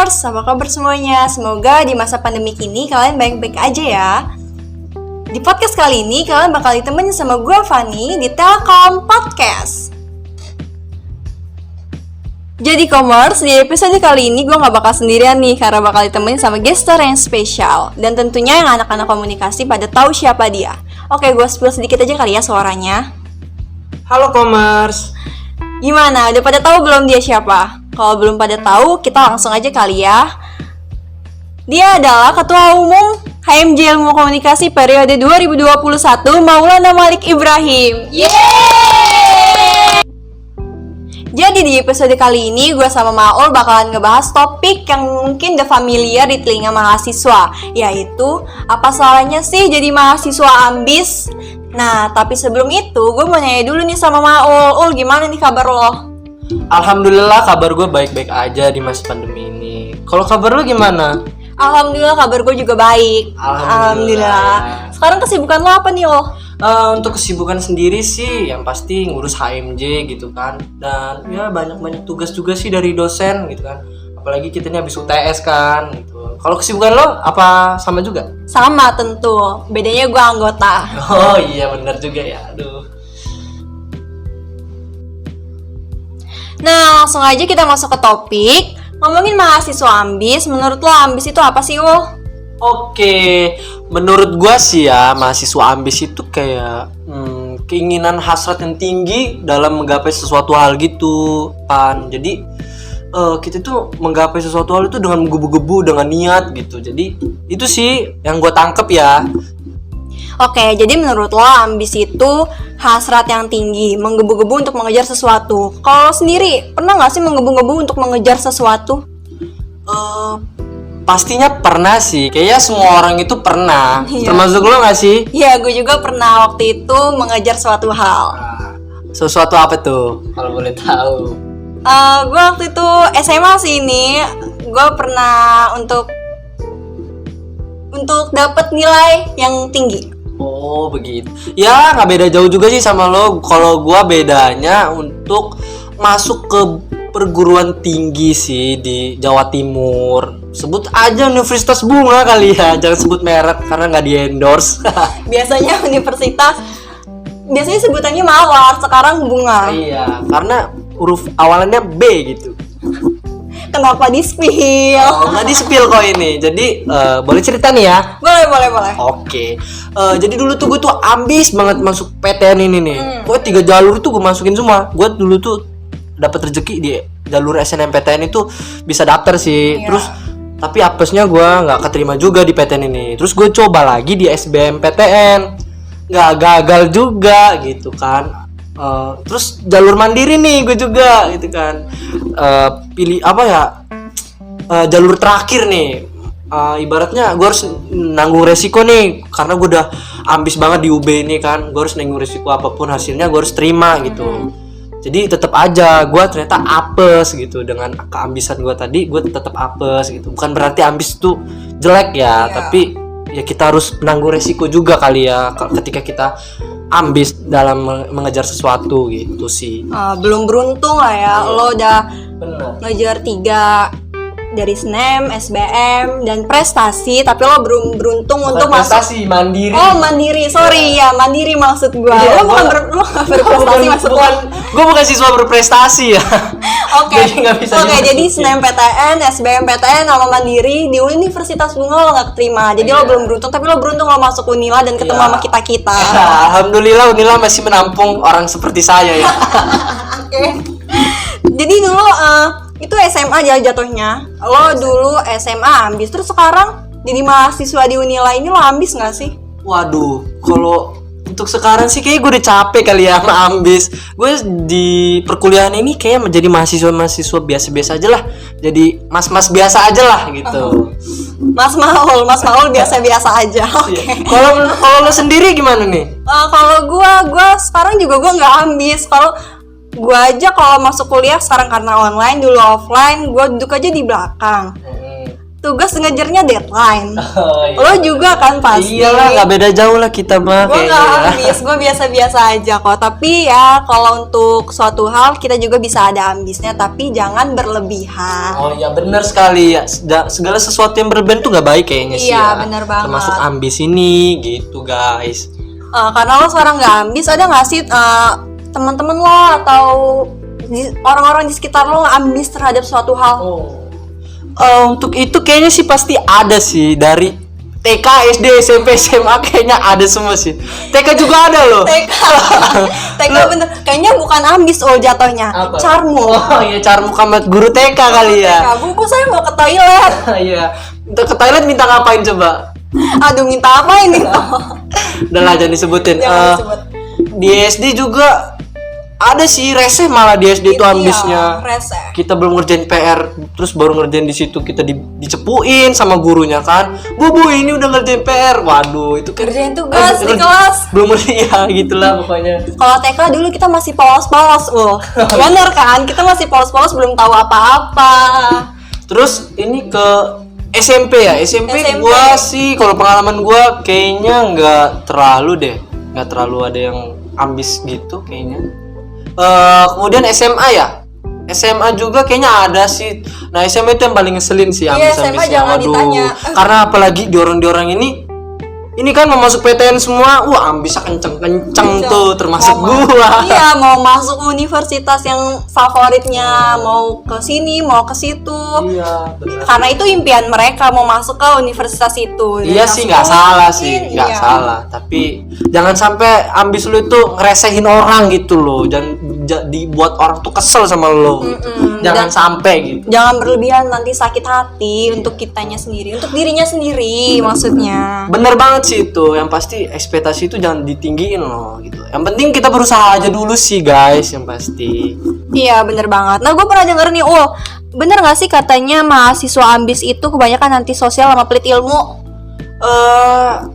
K-Commerce, apa kabar semuanya? Semoga di masa pandemi ini kalian baik-baik aja ya. Di podcast kali ini kalian bakal ditemenin sama gue Fanny di Telkom Podcast. Jadi Commerce, di episode kali ini gue gak bakal sendirian nih, karena bakal ditemenin sama guest yang spesial. Dan tentunya yang anak-anak komunikasi pada tahu siapa dia. Oke, gue spill sedikit aja kali ya suaranya. Halo Commerce. Gimana, udah pada tahu belum dia siapa? Kalau belum pada tahu, kita langsung aja kali ya. Dia adalah Ketua Umum HMJ Ilmu Komunikasi periode 2021, Maulana Malik Ibrahim. Yeay! Jadi di episode kali ini, gue sama Maul bakalan ngebahas topik yang mungkin udah familiar di telinga mahasiswa, yaitu apa salahnya sih jadi mahasiswa ambis? Nah, tapi sebelum itu, gue mau nanya dulu nih sama Maul. Gimana nih kabar lo? Alhamdulillah kabar gue baik-baik aja di masa pandemi ini. Kalau kabar lo gimana? Alhamdulillah kabar gue juga baik. Alhamdulillah. Sekarang kesibukan lo apa nih lo? Untuk kesibukan sendiri sih yang pasti ngurus HMJ gitu kan. Dan ya banyak-banyak tugas juga sih dari dosen gitu kan. Apalagi kita ini habis UTS kan gitu. Kalau kesibukan lo apa sama juga? Sama tentu. Bedanya gue anggota. Oh iya benar juga ya. Aduh. Nah, langsung aja kita masuk ke topik. Ngomongin mahasiswa ambis, menurut lo ambis itu apa sih lo? Oke, menurut gua sih ya mahasiswa ambis itu kayak keinginan hasrat yang tinggi dalam menggapai sesuatu hal gitu, Pan. Jadi kita tuh menggapai sesuatu hal itu dengan menggebu-gebu, dengan niat gitu. Jadi itu sih yang gua tangkep ya. Oke, jadi menurut lo ambis itu hasrat yang tinggi, menggebu-gebu untuk mengejar sesuatu. Kalau lo sendiri, pernah gak sih menggebu-gebu untuk mengejar sesuatu? Pastinya pernah sih, kayaknya semua orang itu pernah. Iya. Termasuk lo gak sih? Iya, gue juga pernah waktu itu mengejar suatu hal. Sesuatu apa tuh, kalau boleh tahu? Gue waktu itu SMA sih ini, gue pernah untuk dapat nilai yang tinggi. Oh begitu. Ya nggak beda jauh juga sih sama lo. Kalau gua bedanya untuk masuk ke perguruan tinggi sih di Jawa Timur. Sebut aja Universitas Bunga kali ya. Jangan sebut merek karena nggak di endorse. Biasanya sebutannya Mawar, sekarang Bunga. Iya, karena huruf awalannya B gitu. Kenapa di-spill? Oh, nggak di-spill kok ini. Jadi boleh cerita nih ya? Boleh. Oke. Jadi dulu tuh gue tuh ambis banget masuk PTN ini nih. Pokoknya 3 jalur tuh gue masukin semua. Gue dulu tuh dapat rezeki di jalur SNMPTN itu bisa daftar sih. Iya. Terus tapi apesnya gue nggak keterima juga di PTN ini. Terus gue coba lagi di SBMPTN, nggak gagal juga gitu kan. Terus jalur mandiri nih gue juga gitu kan. Pilih apa ya? Jalur terakhir nih. Ibaratnya gue harus nanggung resiko nih karena gue udah ambis banget di UB ini kan. Gue harus nanggung resiko apapun hasilnya gue harus terima gitu. Jadi tetap aja gue ternyata apes gitu dengan keambisan gue tadi. Gue tetap apes gitu. Bukan berarti ambis itu jelek ya, tapi ya kita harus menanggung resiko juga kali ya ketika kita ambis dalam mengejar sesuatu gitu sih. Belum beruntung lah ya. Lo udah ngejar 3 dari SNM, SBM, dan prestasi, tapi lo belum beruntung untuk prestasi, masuk. mandiri. Oh mandiri, sorry ya mandiri maksud gue. Iya, Lo bukan berprestasi maksud lo. Gue bukan siswa berprestasi ya. Oke, jadi dimasukin. SNMPTN, SBMPTN, sama mandiri di Universitas Bunga lo nggak keterima. Jadi lo belum beruntung, tapi lo beruntung lo masuk Unila dan ketemu sama kita. Alhamdulillah Unila masih menampung orang seperti saya ya. Oke. Jadi dulu itu SMA aja jatuhnya. Lo dulu SMA ambis, terus sekarang jadi mahasiswa di Unila ini lo ambis nggak sih? Waduh, kalau untuk sekarang sih kayak gue udah capek kali ya sama ambis. Gue di perkuliahan ini kayak menjadi mahasiswa biasa-biasa aja lah. Jadi mas-mas biasa aja lah gitu. Mas Maul biasa-biasa aja. Oke. Kalau lo sendiri gimana nih? Kalau gue sekarang juga gue nggak ambis. Kalau gue aja kalau masuk kuliah sekarang karena online, dulu offline, gue duduk aja di belakang. tugas ngejarnya deadline. Oh, iya. Lo juga kan pasti. Iyalah, nggak beda jauh lah kita mah Gue kayaknya. nggak ambis, gue biasa-biasa aja kok. Tapi ya kalau untuk suatu hal kita juga bisa ada ambisnya, tapi jangan berlebihan. Oh iya benar sekali ya. Segala sesuatu yang berlebihan tuh nggak baik kayaknya sih Iya, ya. benar banget. Termasuk ambis ini gitu guys. Karena lo sekarang nggak ambis, ada nggak sih teman-teman lo atau orang-orang di sekitar lo nggak ambis terhadap suatu hal? Untuk itu kayaknya sih pasti ada sih dari TK, SD, SMP, SMA kayaknya ada semua sih. TK juga ada loh. TK bener, kayaknya bukan ambis jatuhnya, Apa? carmu. Oh iya, carmu sama guru TK kali ya. Bu, saya mau ke toilet. Iya. Untuk ke toilet minta ngapain coba? Aduh, minta apa ini? Udah lah jangan disebutin. Jangan disebut. Di SD juga ada sih reseh malah di SD itu ambisnya. Rese. Kita belum ngerjain PR, terus baru ngerjain di situ kita dicepuin sama gurunya kan. Bu ini udah ngerjain PR. Waduh, itu kan Kerjain tugas di kelas. belum ya gitulah pokoknya. Kalau TK dulu kita masih polos-polos, bener kan? Kita masih polos-polos, belum tahu apa-apa. Terus ini ke SMP ya. SMP. Gua sih kalau pengalaman gua kayaknya nggak terlalu ada yang ambis gitu kayaknya. Kemudian SMA ya. SMA juga kayaknya ada sih. Nah, SMA itu yang paling ngeselin sih Iya, ambis-ambisnya. SMA jangan ditanya. Karena apalagi di orang ini kan mau masuk PTN semua, ambisnya kenceng tuh termasuk gua. Iya, mau masuk universitas yang favoritnya, mau ke sini, mau ke situ. Iya, benar. Karena itu impian mereka mau masuk ke universitas itu. Iya sih, nggak salah sih, nggak Iya. salah. Tapi jangan sampai ambis lu itu ngeresehin orang gitu loh. Jangan dibuat orang tuh kesel sama lo. Gitu. Jangan sampai gitu. Jangan berlebihan, nanti sakit hati untuk kitanya sendiri, untuk dirinya sendiri maksudnya. Bener banget sih itu. Yang pasti ekspektasi itu jangan ditinggiin loh gitu. Yang penting kita berusaha aja dulu sih guys, yang pasti. Iya, bener banget. Nah, gue pernah denger nih, bener gak sih katanya mahasiswa ambis itu kebanyakan antisosial sama pelit ilmu?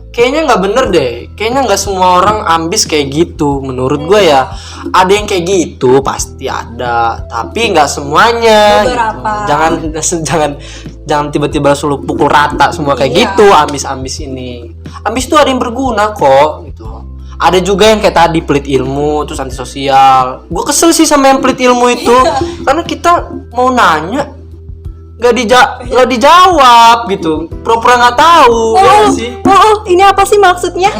Kayaknya nggak bener deh. Kayaknya nggak semua orang ambis kayak gitu. Menurut gue ya, ada yang kayak gitu pasti ada. Tapi nggak semuanya. Beberapa. Gitu. Jangan tiba-tiba langsung lu pukul rata semua kayak Iya. gitu. Ambis ini. Ambis tuh ada yang berguna kok. Gitu. Ada juga yang kayak tadi pelit ilmu, terus antisosial. Gue kesel sih sama yang pelit ilmu itu, karena kita mau nanya nggak dijawab gitu, pura-pura nggak tahu. Ya nggak sih? Ini apa sih maksudnya?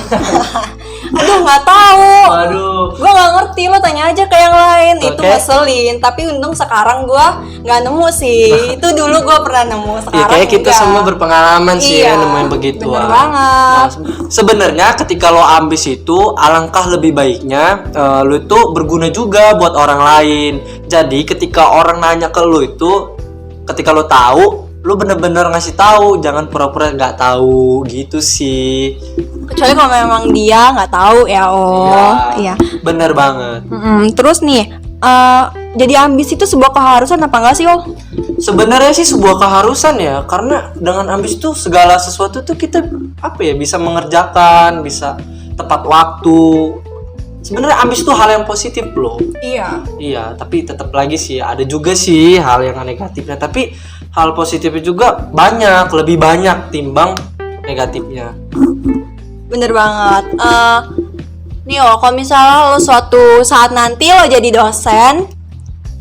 Aduh, nggak tahu. Aduh. Gue nggak ngerti, lo tanya aja ke yang lain. Itu Oke. ngeselin. Tapi untung sekarang gue nggak nemu sih. Itu dulu gue pernah nemu. Ya Sekarang kayak kita enggak. semua berpengalaman sih Iya, ya nemuin begituan. bener banget. Sebenarnya ketika lo ambis itu alangkah lebih baiknya lo itu berguna juga buat orang lain. Jadi ketika orang nanya ke lo itu, ketika lo tahu, lo bener-bener ngasih tahu, jangan pura-pura nggak tahu gitu sih. Kecuali kalau memang dia nggak tahu ya, Iya. Bener banget. Terus nih, jadi ambis itu sebuah keharusan apa enggak sih, Sebenarnya sih sebuah keharusan ya, karena dengan ambis tuh segala sesuatu tuh kita bisa mengerjakan, bisa tepat waktu. Sebenarnya ambis tuh hal yang positif loh. Iya, tapi tetap lagi sih ada juga sih hal yang negatifnya, tapi hal positifnya juga lebih banyak timbang negatifnya. Bener banget. Nih kalau misalnya lo suatu saat nanti lo jadi dosen,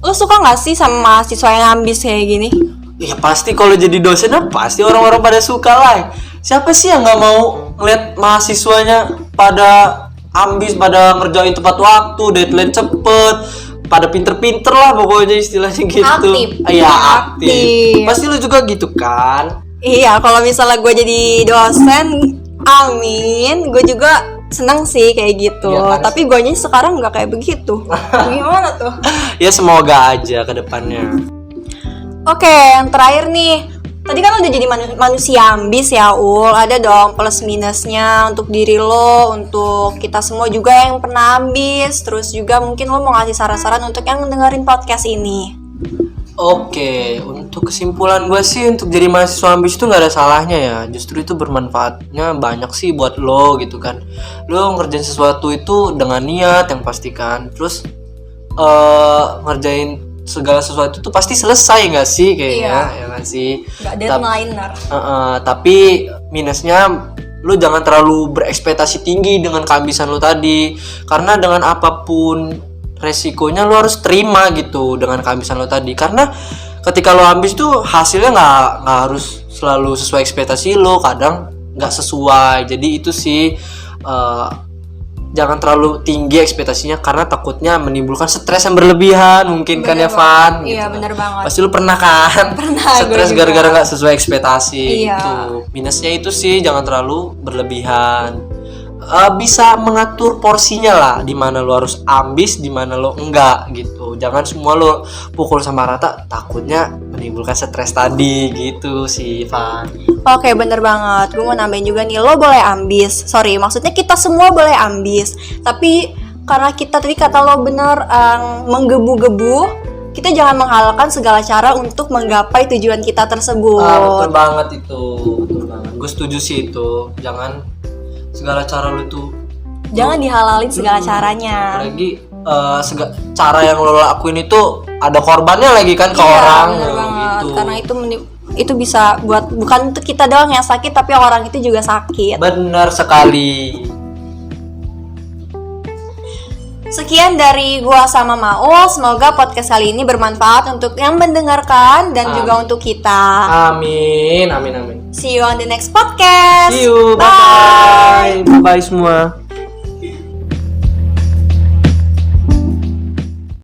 lo suka nggak sih sama mahasiswa yang ambis kayak gini? Ya pasti kalau jadi dosen pasti orang-orang pada suka lah. Siapa sih yang nggak mau ngeliat mahasiswanya pada ambis, pada ngerjain tepat waktu, deadline cepet, pada pinter-pinter lah pokoknya istilahnya gitu. Aktif. Iya, Aktif. aktif. Pasti lu juga gitu kan? Iya, kalau misalnya gue jadi dosen, amin, gue juga seneng sih kayak gitu. Iya, Tapi guanya sekarang nggak kayak begitu. Gimana tuh? Ya semoga aja ke depannya. Oke, yang terakhir nih. Tadi kan lo udah jadi manusia ambis ya, Ada dong plus minusnya untuk diri lo, untuk kita semua juga yang pernah ambis. Terus juga mungkin lo mau ngasih saran-saran untuk yang dengerin podcast ini. Oke, untuk kesimpulan gue sih untuk jadi mahasiswa ambis itu nggak ada salahnya ya. Justru itu bermanfaatnya banyak sih buat lo gitu kan. Lo ngerjain sesuatu itu dengan niat yang pastikan. Terus ngerjain segala sesuatu tuh pasti selesai nggak sih kayaknya, ya nggak sih? Nggak deadliner. Tapi minusnya lu jangan terlalu berekspektasi tinggi dengan keambisan lu tadi, karena dengan apapun resikonya lu harus terima gitu dengan keambisan lu tadi, karena ketika lu ambis tuh hasilnya nggak harus selalu sesuai ekspektasi lu, kadang nggak sesuai. Jadi itu sih jangan terlalu tinggi ekspektasinya, karena takutnya menimbulkan stres yang berlebihan mungkin kan ya Van. Iya gitu. bener banget. Pasti lu pernah kan? Pernah, Stres gue juga. gara-gara nggak sesuai ekspektasi. Iya. Itu minusnya itu sih, jangan terlalu berlebihan. Bisa mengatur porsinya lah, di mana lu harus ambis, di mana lu enggak gitu. Jangan semua lu pukul sama rata, takutnya menimbulkan stres tadi gitu sih Van. Oke, bener banget. Gue mau nambahin juga nih, lo boleh ambis. Sorry, maksudnya kita semua boleh ambis. Tapi karena kita tadi kata lo bener, menggebu-gebu, kita jangan menghalalkan segala cara untuk menggapai tujuan kita tersebut. Betul banget itu, betul banget. Gue setuju sih itu. Jangan segala cara lu tuh, Jangan dihalalin segala caranya. apalagi cara yang lo lakuin itu ada korbannya lagi kan ke Iya, orang bener banget. gitu. Karena itu bisa buat, bukan untuk kita doang yang sakit, tapi orang itu juga sakit. Benar sekali. Sekian dari gua sama Maul. Semoga podcast kali ini bermanfaat untuk yang mendengarkan dan juga untuk kita. Amin, amin, amin. See you on the next podcast. See you, bye bye semua.